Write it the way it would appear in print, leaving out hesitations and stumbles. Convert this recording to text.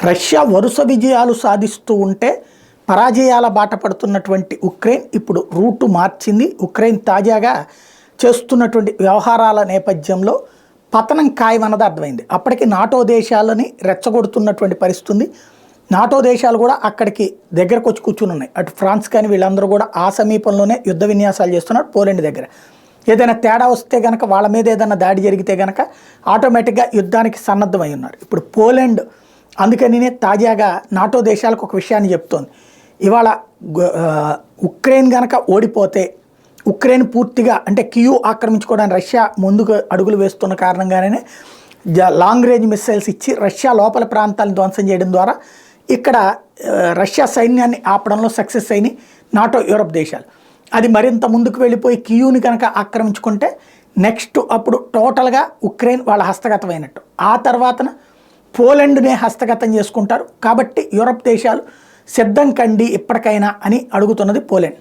Russia వరుస విజయాలు సాధిస్తూ ఉంటే పరాజయాల బాట పడుతున్నటువంటి ఉక్రెయిన్ ఇప్పుడు రూటు మార్చింది. ఉక్రెయిన్ తాజాగా చేస్తున్నటువంటి వ్యవహారాల నేపథ్యంలో పతనం ఖాయమన్నది అర్థమైంది. అప్పటికి నాటో దేశాలని రెచ్చగొడుతున్నటువంటి పరిస్థితి ఉంది. నాటో దేశాలు కూడా అక్కడికి దగ్గరకు వచ్చి కూర్చుని ఉన్నాయి. అటు ఫ్రాన్స్ కానీ వీళ్ళందరూ కూడా ఆ సమీపంలోనే యుద్ధ విన్యాసాలు చేస్తున్నారు. పోలాండ్ దగ్గర ఏదైనా తేడా వస్తే కనుక, వాళ్ళ మీద ఏదైనా దాడి జరిగితే కనుక ఆటోమేటిక్గా యుద్ధానికి సన్నద్ధమై ఉన్నారు. ఇప్పుడు పోలాండ్ అందుకనినే తాజాగా నాటో దేశాలకు ఒక విషయాన్ని చెప్తోంది. ఇవాళ ఉక్రెయిన్ కనుక ఓడిపోతే ఉక్రెయిన్ పూర్తిగా అంటే కియవ్ ఆక్రమించుకోవడానికి రష్యా ముందుకు అడుగులు వేస్తున్న కారణంగానే లాంగ్ రేంజ్ మిస్సైల్స్ ఇచ్చి రష్యా లోపల ప్రాంతాలను ధ్వంసం చేయడం ద్వారా ఇక్కడ రష్యా సైన్యాన్ని ఆపడంలో సక్సెస్ అయినాయి నాటో యూరప్ దేశాలు. అది మరింత ముందుకు వెళ్ళిపోయి కియూని కనుక ఆక్రమించుకుంటే నెక్స్ట్ అప్పుడు టోటల్గా ఉక్రెయిన్ వాళ్ళ హస్తగతమైనట్టు. ఆ తర్వాతన పోలాండ్నే హస్తగతం చేసుకుంటారు. కాబట్టి యూరప్ దేశాలు సిద్ధం కండి ఇప్పటికైనా అని అడుగుతున్నది పోలాండ్.